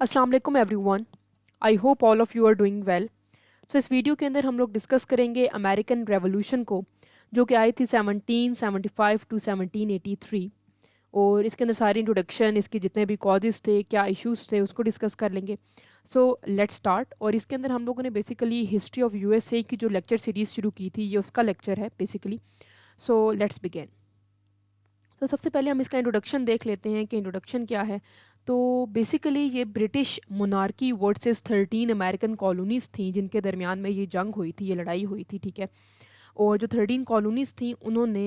अस्सलाम वालेकुम everyone. I hope all of you are doing well. So इस video के अंदर हम लोग डिस्कस करेंगे अमेरिकन रेवोल्यूशन को, जो कि आई थी 1775 टू 1783। और इसके अंदर सारी इंट्रोडक्शन, इसके जितने भी कॉजेज़ थे, क्या इश्यूज़ थे, उसको डिस्कस कर लेंगे। So let's start. और इसके अंदर हम लोगों ने बेसिकली हिस्ट्री ऑफ यूएसए की जो लेक्चर सीरीज़ शुरू की थी, ये उसका लेक्चर है बेसिकली। So let's begin. तो सबसे पहले हम इसका इंट्रोडक्शन देख लेते हैं कि इंट्रोडक्शन क्या है। तो बेसिकली ये British monarchy versus 13 American colonies थी, जिनके दरमियान में ये जंग हुई थी, ये लड़ाई हुई थी, ठीक है। और जो 13 कॉलोनीज़ थी, उन्होंने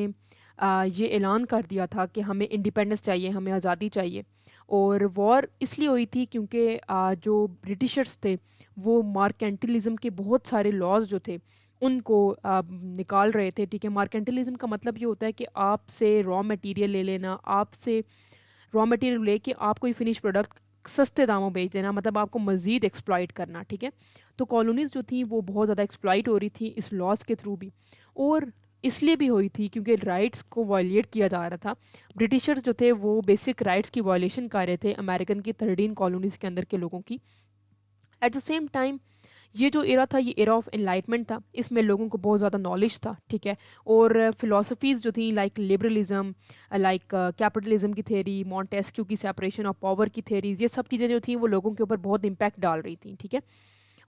ये ऐलान कर दिया था कि हमें इंडिपेंडेंस चाहिए, हमें आज़ादी चाहिए। और वॉर इसलिए हुई थी क्योंकि जो ब्रिटिशर्स थे, वो मार्केंटलिज्म के बहुत सारे लॉज जो थे उनको निकाल रहे थे, ठीक है। मार्केंटलिज्म का मतलब ये होता है कि आपसे रॉ मटेरियल ले लेना, आपसे रॉ मटेरियल लेके आप कोई फिनिश प्रोडक्ट सस्ते दामों बेच देना, मतलब आपको मज़ीद एक्सप्लॉइट करना, ठीक है। तो कॉलोनीज़ जो थी वो बहुत ज़्यादा एक्सप्लॉइट हो रही थी इस लॉस के थ्रू भी। और इसलिए भी हुई थी क्योंकि राइट्स को वायलेट किया जा रहा था। ब्रिटिशर्स जो थे वो बेसिक राइट्स की वायलेशन कर रहे थे अमेरिकन की 13 कॉलोनीज़ के अंदर के लोगों की। एट द सेम टाइम ये जो एरा था, ये एरा ऑफ एनलाइटमेंट था, इसमें लोगों को बहुत ज़्यादा नॉलेज था, ठीक है। और फिलोसफीज़ जो थी लाइक लिबरलिज्म, लाइक कैपिटलिज्म की थेरी, मॉन्टेस्क्यू की सेपरेशन ऑफ पावर की थेरीज, ये सब चीज़ें जो थी वो लोगों के ऊपर बहुत इम्पैक्ट डाल रही थी, ठीक है।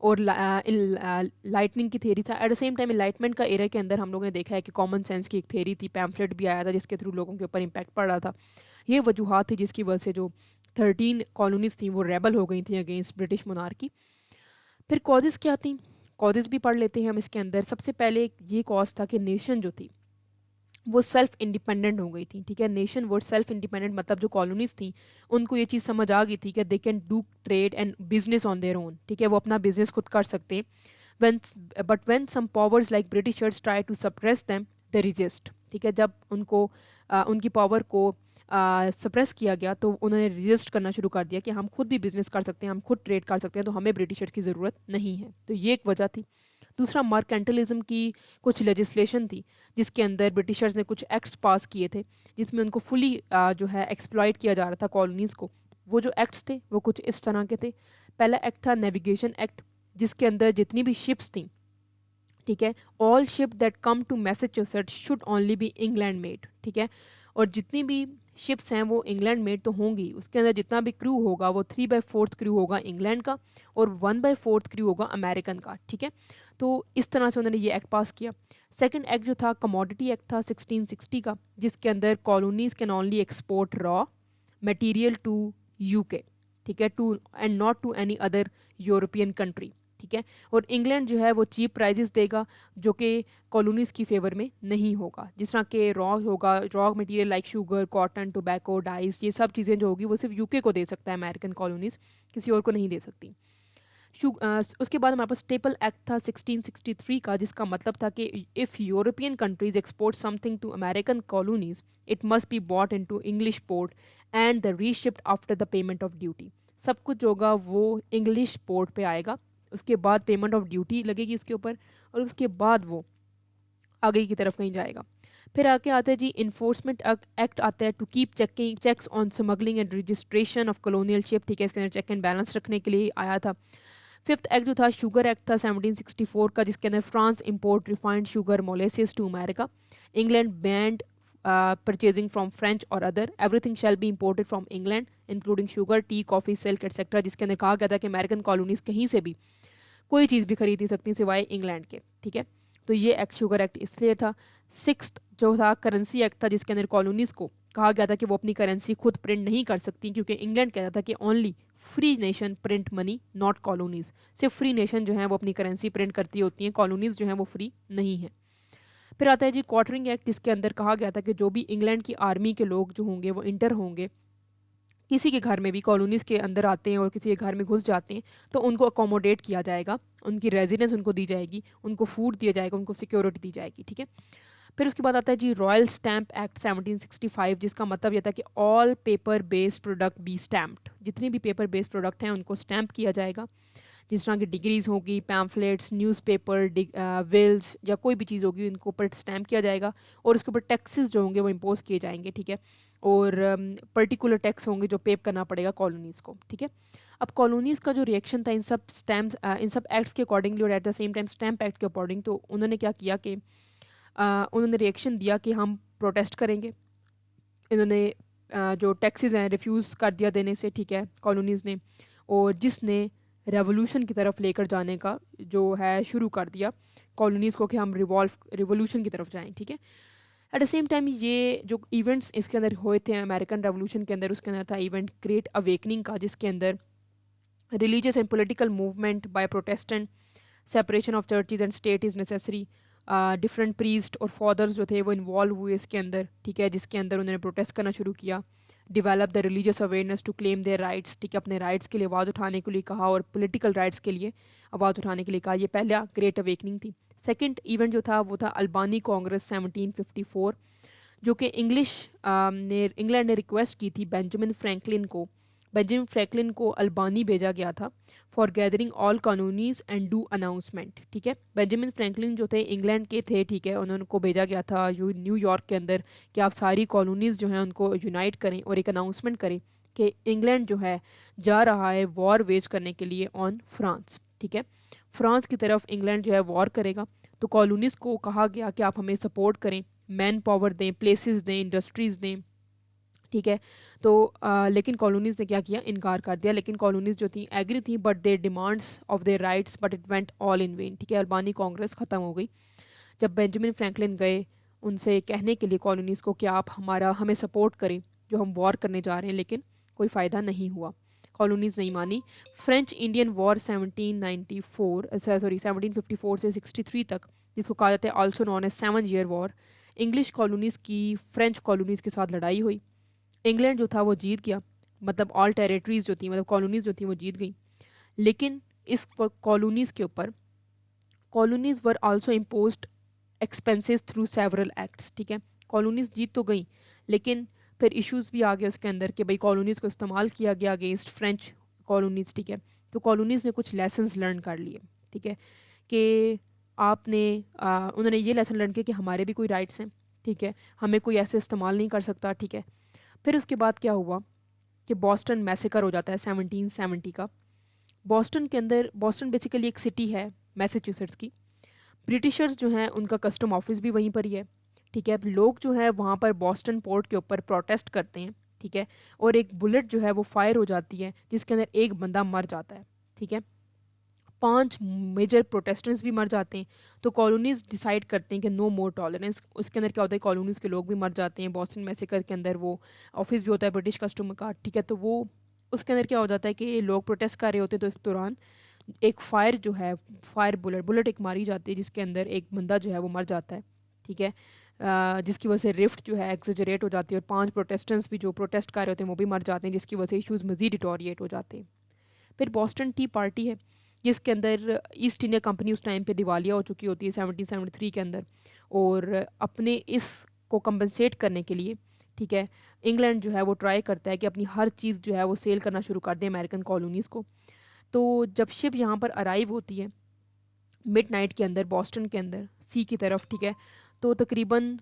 और लाइटनिंग की थेरी था। At the same time enlightenment का एरा के अंदर हम लोगों ने देखा है कि कॉमन सेंस की एक थेरी थी, पैम्फलेट भी आया था जिसके थ्रू लोगों के ऊपर इम्पैक्ट पड़ रहा था। ये वजूहत थी जिसकी वजह से जो 13 कॉलोनीज थी वो रेबल हो गई थी अगेंस्ट ब्रिटिश मोनार्की। फिर कॉजेज़ क्या थी, कॉजेज़ भी पढ़ लेते हैं हम इसके अंदर। सबसे पहले ये कॉज था कि नेशन जो थी वो सेल्फ इंडिपेंडेंट हो गई थी, ठीक है। नेशन वर्ड सेल्फ इंडिपेंडेंट मतलब जो कॉलोनीज थी उनको ये चीज़ समझ आ गई थी कि they can do trade and business on their own, ठीक है। वो अपना बिजनेस खुद कर सकते हैं। when when some powers like Britishers try to suppress them, they resist, ठीक है। जब उनको उनकी पावर को सप्रेस किया गया तो उन्होंने रजिस्ट करना शुरू कर दिया कि हम खुद भी बिजनेस कर सकते हैं, हम खुद ट्रेड कर सकते हैं, तो हमें ब्रिटिशर्स की ज़रूरत नहीं है। तो ये एक वजह थी। दूसरा, मर्केंटलिज्म की कुछ लेजिस्लेशन थी जिसके अंदर ब्रिटिशर्स ने कुछ एक्ट्स पास किए थे जिसमें उनको फुली जो है एक्सप्लॉइट किया जा रहा था कॉलोनीज़ को। वो जो एक्ट्स थे वो कुछ इस तरह के थे। पहला एक्ट था नेविगेशन एक्ट, जिसके अंदर जितनी भी शिप्स थी, ठीक है, all ship that come to Massachusetts should only be England made, ठीक है। और जितनी भी शिप्स हैं वो इंग्लैंड मेड तो होंगी, उसके अंदर जितना भी क्रू होगा वो 3/4 क्रू होगा इंग्लैंड का और 1/4 क्रू होगा अमेरिकन का, ठीक है। तो इस तरह से उन्होंने ये एक्ट पास किया। सेकंड एक्ट जो था कमोडिटी एक्ट था 1660 का, जिसके अंदर colonies can only export raw material to UK, ठीक है, to and not to any other European country, ठीक है। और इंग्लैंड जो है वो चीप प्राइजेस देगा जो कि कॉलोनीज़ की फेवर में नहीं होगा। जिस तरह के रॉ होगा, raw material like sugar, cotton, tobacco, dice, ये सब चीज़ें जो होगी वो सिर्फ यूके को दे सकता है अमेरिकन कॉलोनीज़, किसी और को नहीं दे सकती। उसके बाद हमारे पास स्टेपल एक्ट था 1663 का, जिसका मतलब था कि if European countries export something to American colonies it must be bought in to English port and the reshipped after the payment of duty. सब कुछ होगा वो इंग्लिश पोर्ट पे आएगा, उसके बाद पेमेंट ऑफ ड्यूटी लगेगी उसके ऊपर, और उसके बाद वो आगे की तरफ कहीं जाएगा। फिर आगे आता है जी इन्फोर्समेंट एक्ट आता है to keep checking checks on smuggling and registration of colonial ship, ठीक है। इसके अंदर चेक एंड बैलेंस रखने के लिए आया था। फिफ्थ एक्ट जो था शुगर एक्ट था 1764 का, जिसके अंदर France import refined sugar molasses to America. England banned purchasing from French और other everything shall be imported from England including sugar, tea, coffee, silk etcetera. जिसके अंदर कहा गया था कि अमेरिकन कॉलोनीज कहीं से भी कोई चीज़ भी खरीद नहीं सकती सिवाय इंग्लैंड के, ठीक है। तो ये एक्ट शुगर एक्ट इसलिए था। सिक्स्थ जो था करेंसी एक्ट था, जिसके अंदर कॉलोनीज़ को कहा गया था कि वो अपनी करेंसी खुद प्रिंट नहीं कर सकती, क्योंकि इंग्लैंड कहता था कि only free nation print money not colonies. सिर्फ फ्री नेशन जो है वो अपनी करेंसी प्रिंट करती होती हैं, कॉलोनीज़ जो हैं वो फ्री नहीं है। फिर आता है जी क्वार्टरिंग एक्ट, जिसके अंदर कहा गया था कि जो भी इंग्लैंड की आर्मी के लोग जो होंगे वो इंटर होंगे किसी के घर में भी, कॉलोनीज़ के अंदर आते हैं और किसी के घर में घुस जाते हैं, तो उनको अकोमोडेट किया जाएगा, उनकी रेजिडेंस उनको दी जाएगी, उनको फूड दिया जाएगा, उनको सिक्योरिटी दी जाएगी, ठीक है। फिर उसके बाद आता है जी रॉयल स्टैम्प एक्ट 1765, जिसका मतलब यह था कि all paper based product be stamped, जितनी भी पेपर बेस्ड प्रोडक्ट हैं उनको स्टैम्प किया जाएगा। जिस तरह की डिग्रीज़ होगी, पैम्फलेट्स, न्यूज़पेपर, विल्स या कोई भी चीज़ होगी उनको ऊपर स्टैम्प किया जाएगा और उसके ऊपर टैक्सेस जो होंगे वो इम्पोज किए जाएंगे, ठीक है। और पर्टिकुलर टैक्स होंगे जो पे करना पड़ेगा कॉलोनीज़ को, ठीक है। अब कॉलोनीज़ का जो रिएक्शन था इन सब एक्ट्स के अकॉर्डिंगली और at the same time stamp act के अकॉर्डिंग, तो उन्होंने क्या किया कि उन्होंने रिएक्शन दिया कि हम प्रोटेस्ट करेंगे। इन्होंने जो टैक्सेस हैं रिफ्यूज़ कर दिया देने से, ठीक है, कॉलोनीज़ ने, और जिसने रेवोल्यूशन की तरफ लेकर जाने का जो है शुरू कर दिया कॉलोनीज़ को कि हम रिवोल्यूशन की तरफ जाएं, ठीक है। एट द सेम टाइम ये जो इवेंट्स इसके अंदर हुए थे अमेरिकन रेवोल्यूशन के अंदर, उसके अंदर था इवेंट ग्रेट अवेकनिंग का, जिसके अंदर religious and political movement by Protestant, separation of churches and state is necessary, different priest और फादर्स जो थे वो इन्वॉल्व हुए इसके अंदर, ठीक है, जिसके अंदर उन्होंने प्रोटेस्ट करना शुरू किया। Develop the religious awareness to claim their rights, ठीक है, अपने राइट्स के लिए आवाज़ उठाने के लिए कहा और पॉलिटिकल राइट्स के लिए आवाज़ उठाने के लिए कहा। ये पहला ग्रेट अवेकनिंग थी। सेकंड इवेंट जो था वो था अल्बानी कांग्रेस 1754, जो कि इंग्लैंड ने रिक्वेस्ट की थी बेंजामिन फ्रैंकलिन को अल्बानी भेजा गया था for gathering all colonies and do announcement, ठीक है। बेंजामिन फ्रैंकलिन जो थे इंग्लैंड के थे, ठीक है, उनको भेजा गया था न्यूयॉर्क के अंदर कि आप सारी कॉलोनीज़ जो हैं उनको यूनाइट करें और एक अनाउंसमेंट करें कि इंग्लैंड जो है जा रहा है वॉर वेज करने के लिए ऑन फ्रांस, ठीक है। फ्रांस की तरफ इंग्लैंड जो है वॉर करेगा, तो कॉलोनीज़ को कहा गया कि आप हमें सपोर्ट करें, मैन पावर दें, प्लेसेस दें, इंडस्ट्रीज़ दें, ठीक है। तो लेकिन कॉलोनीज़ ने क्या किया, इनकार कर दिया। लेकिन कॉलोनीज़ जो थी एग्री थी but there demands of their rights but it went all in when, ठीक है। अल्बानी कांग्रेस ख़त्म हो गई जब बेंजामिन फ्रैंकलिन गए उनसे कहने के लिए कॉलोनीज़ को कि आप हमें सपोर्ट करें जो हम वॉर करने जा रहे हैं, लेकिन कोई फ़ायदा नहीं हुआ, कॉलोनीज़ नहीं मानी। फ्रेंच इंडियन वॉर 1754 से 63 तक, जिसको कहा जाता है also known as 7 year war, English colonies की फ्रेंच कॉलोनीज़ के साथ लड़ाई हुई। इंग्लैंड जो था वो जीत गया, मतलब ऑल टेरिटरीज जो थी, मतलब कॉलोनीज़ जो थी वो जीत गई। लेकिन इस कॉलोनीज़ के ऊपर colonies were also imposed expenses through several acts, ठीक है। कॉलोनीज़ जीत तो गई, लेकिन फिर इश्यूज़ भी आ गए उसके अंदर कि भाई कॉलोनीज़ को इस्तेमाल किया गया अगेंस्ट फ्रेंच कॉलोनीज़, ठीक है। तो कॉलोनीज़ ने कुछ लेसन्स लर्न कर लिए, ठीक है, कि उन्होंने ये लेसन लर्न किया कि हमारे भी कोई राइट्स हैं, ठीक है, हमें कोई ऐसे इस्तेमाल नहीं कर सकता, ठीक है। फिर उसके बाद क्या हुआ कि बॉस्टन मैसेकर हो जाता है 1770 का। बॉस्टन बेसिकली एक सिटी है मैसेच्यूसेट्स की। ब्रिटिशर्स जो हैं उनका कस्टम ऑफिस भी वहीं पर ही है, ठीक है। लोग जो है वहाँ पर बॉस्टन पोर्ट के ऊपर प्रोटेस्ट करते हैं, ठीक है, और एक बुलेट जो है वो फायर हो जाती है जिसके अंदर एक बंदा मर जाता है, ठीक है। 5 मेजर प्रोटेस्टेंट्स भी मर जाते हैं। तो कॉलोनीज़ डिसाइड करते हैं कि नो मोर टॉलरेंस। उसके अंदर क्या होता है, कॉलोनीज़ के लोग भी मर जाते हैं। बॉस्टन मैसेकर के अंदर वो ऑफिस भी होता है ब्रिटिश कस्टम का, ठीक है। तो वो उसके अंदर क्या हो जाता है कि लोग प्रोटेस्ट कर रहे होते हैं, तो इस दौरान एक फायर जो है बुलेट एक मारी जाती है जिसके अंदर एक बंदा जो है वो मर जाता है, ठीक है। जिसकी वजह से रिफ्ट जो है एक्सेजरेट हो जाती है और 5 प्रोटेस्टेंट्स भी जो प्रोटेस्ट कर रहे होते हैं वो भी मर जाते हैं, जिसकी वजह से इशूज़ मज़ीद डिटोरिएट हो जाते हैं। फिर बॉस्टन टी पार्टी है जिसके अंदर ईस्ट इंडिया कंपनी उस टाइम पे दिवालिया हो चुकी होती है 1773 के अंदर, और अपने इस को कंपनसेट करने के लिए, ठीक है, इंग्लैंड जो है वो ट्राई करता है कि अपनी हर चीज़ जो है वो सेल करना शुरू कर दे अमेरिकन कॉलोनीज़ को। तो जब शिप यहाँ पर अराइव होती है मिडनाइट के अंदर बॉस्टन के अंदर सी की तरफ, ठीक है, तो तकरीबन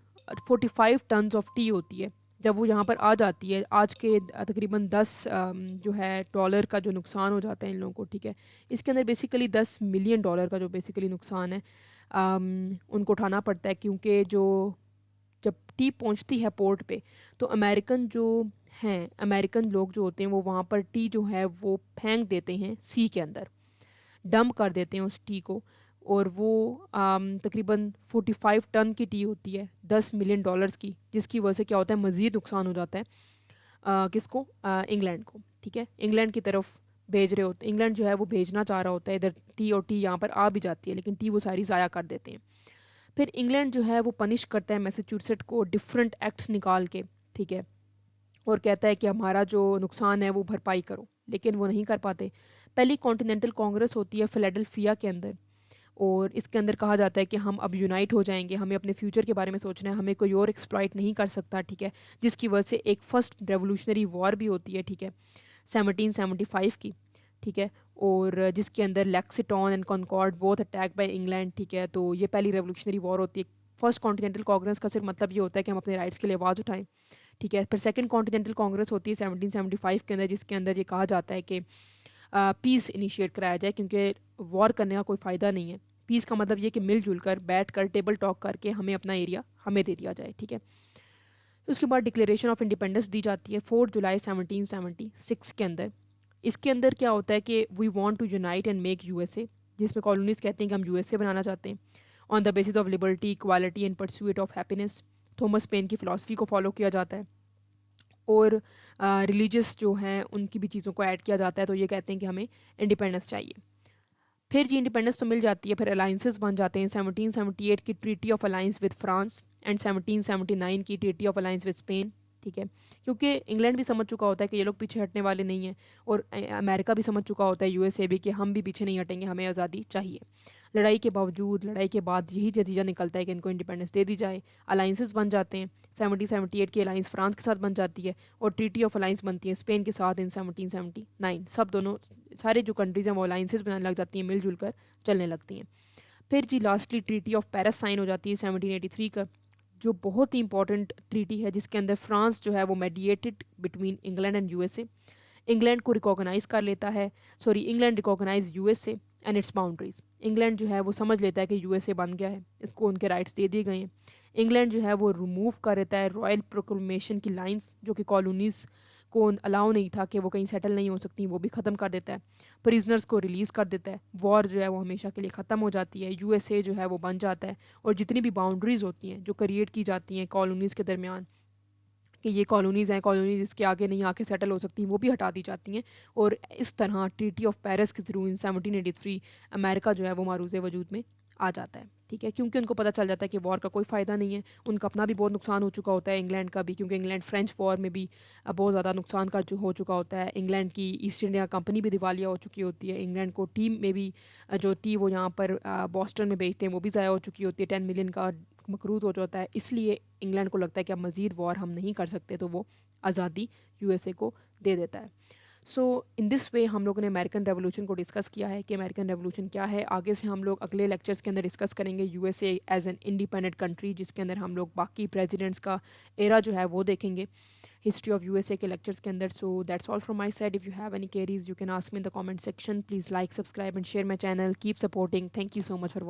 45 टन्स ऑफ टी होती है। जब वो यहाँ पर आ जाती है, आज के तकरीबन 10 जो है डॉलर का जो नुकसान हो जाता है इन लोगों को, ठीक है। इसके अंदर बेसिकली 10 मिलियन डॉलर का जो बेसिकली नुकसान है उनको उठाना पड़ता है, क्योंकि जब टी पहुँचती है पोर्ट पे, तो अमेरिकन लोग जो होते हैं वो वहाँ पर टी जो है वो फेंक देते हैं सी के अंदर, डंप कर देते हैं उस टी को, और वो तकरीबन 45 टन की टी होती है 10 मिलियन डॉलर्स की, जिसकी वजह से क्या होता है मज़ीद नुकसान हो जाता है किसको, इंग्लैंड को, ठीक है। इंग्लैंड की तरफ भेज रहे होते, इंग्लैंड जो है वो भेजना चाह रहा होता है इधर टी, और टी यहाँ पर आ भी जाती है, लेकिन टी वो सारी ज़ाया कर देते हैं। फिर इंग्लैंड जो है वो पनिश करता है मैसेच्यूसेट को डिफरेंट एक्ट्स निकाल के, ठीक है, और कहता है कि हमारा जो नुकसान है वो भरपाई करो, लेकिन वो नहीं कर पाते। पहली कॉन्टिनेंटल कांग्रेस होती है फिलाडेल्फिया के अंदर, और इसके अंदर कहा जाता है कि हम अब यूनाइट हो जाएंगे, हमें अपने फ्यूचर के बारे में सोचना है, हमें कोई और एक्सप्लॉइट नहीं कर सकता, ठीक है। जिसकी वजह से एक फर्स्ट रेवोल्यूशनरी वॉर भी होती है, ठीक है, 1775 की, ठीक है, और जिसके अंदर Lexington and Concord both attack by England, ठीक है। तो ये पहली रेवोल्यूशनरी वॉर होती है। फर्स्ट कॉन्टिनेंटल कांग्रेस का सिर्फ मतलब ये होता है कि हम अपने राइट्स के लिए आवाज़ उठाएं, ठीक है। फिर सेकंड कॉन्टिनेंटल कांग्रेस होती है 1775 के अंदर, जिसके अंदर ये कहा जाता है कि पीस इनिशिएट कराया जाए, क्योंकि वॉर करने का कोई फ़ायदा नहीं है। पीस का मतलब ये कि मिलजुल कर बैठ कर टेबल टॉक करके हमें अपना एरिया हमें दे दिया जाए, ठीक है। उसके बाद डिक्लेरेशन ऑफ इंडिपेंडेंस दी जाती है 4 जुलाई 1776 के अंदर। इसके अंदर क्या होता है कि we want to unite and make USA, जिसमें कॉलोनीज कहते हैं कि हम यूएसए बनाना चाहते हैं on the basis of liberty, equality and pursuit of happiness. Thomas Paine की फ़िलासफ़ी को फॉलो किया जाता है। और रिलीजियस जो हैं उनकी भी चीज़ों को ऐड किया जाता है, तो ये कहते हैं कि हमें इंडिपेंडेंस चाहिए। फिर जी इंडिपेंडेंस तो मिल जाती है, फिर अलाइंसेस बन जाते हैं। 1778 की treaty of aligns with France and 1779 की treaty of aligns with Spain, ठीक है। क्योंकि इंग्लैंड भी समझ चुका होता है कि ये लोग पीछे हटने वाले नहीं हैं, और अमेरिका भी समझ चुका होता है, यूएसए भी, कि हम भी पीछे नहीं हटेंगे, हमें आज़ादी चाहिए। लड़ाई के बावजूद, लड़ाई के बाद यही नतीजा निकलता है कि इनको इंडिपेंडेंस दे दी जाए। अलाइंसेस बन जाते हैं। 1778 की अलाइंस फ्रांस के साथ बन जाती है, और ट्रीटी ऑफ अलाइंस बनती है स्पेन के साथ इन 1779। सब दोनों सारे जो कंट्रीज़ हैं वो अलाइंसेस बनाने लग जाती हैं, मिलजुल कर चलने लगती हैं। फिर जी lastly treaty of Paris sign हो जाती है 1783 का, जो बहुत ही इंपॉर्टेंट ट्रीटी है, जिसके अंदर फ्रांस जो है वो mediated between England and USA. England को रिकॉग्नाइज़ कर लेता है, sorry, England recognise USA and its boundaries. England जो है वो समझ लेता है कि यूएसए बन गया है, इसको उनके राइट्स दे दिए गए हैं। इंग्लैंड जो है वो रिमूव कर देता है रॉयल प्रोक्लेमेशन की लाइंस, जो कि कॉलोनीज़ को अलाउ नहीं था कि वो कहीं सेटल नहीं हो सकती, वो भी ख़त्म कर देता है। प्रिजनर्स को रिलीज़ कर देता है। वॉर जो है वो हमेशा के लिए ख़त्म हो जाती है। यूएसए जो है वो बन जाता है, और जितनी भी बाउंड्रीज़ होती हैं जो क्रिएट की जाती हैं कॉलोनीज़ के दरमियान, कि ये कॉलोनीज़ हैं, कॉलोनीज़ इसके आगे नहीं आके सेटल हो सकती, वो भी हटा दी जाती हैं। और इस तरह ट्रीटी ऑफ पेरिस के थ्रू इन 1783 अमेरिका जो है वो मारूज़ वजूद में आ जाता है, ठीक है। क्योंकि उनको पता चल जाता है कि वॉर का कोई फ़ायदा नहीं है। उनका अपना भी बहुत नुकसान हो चुका होता है, इंग्लैंड का भी, क्योंकि इंग्लैंड फ्रेंच वॉर में भी बहुत ज़्यादा नुकसान हो चुका होता है। इंग्लैंड की ईस्ट इंडिया कंपनी भी दिवालिया हो चुकी होती है। इंग्लैंड को टीम में भी जो थी वो यहाँ पर बॉस्टन में बेचते हैं, वो भी ज़ाया हो चुकी होती है। 10 मिलियन का मकरूज हो जाता है। इसलिए इंग्लैंड को लगता है कि अब मज़ीद वॉर हम नहीं कर सकते, तो वो आज़ादी यूएसए को दे देता है। सो इन दिस वे हम लोगों ने अमेरिकन रेवोल्यूशन को डिस्कस किया है कि अमेरिकन रेवोल्यूशन क्या है। आगे से हम लोग अगले लेक्चर्स के अंदर डिस्कस करेंगे USA as an independent country, जिसके अंदर हम लोग बाकी प्रेसिडेंट्स का एरा जो है वो देखेंगे हिस्ट्री ऑफ यूएसए के लेक्चर्स के अंदर। So that's all from my side. If you have any queries you can ask me in the comment section. Please like, subscribe and share my channel. Keep supporting. Thank you so much for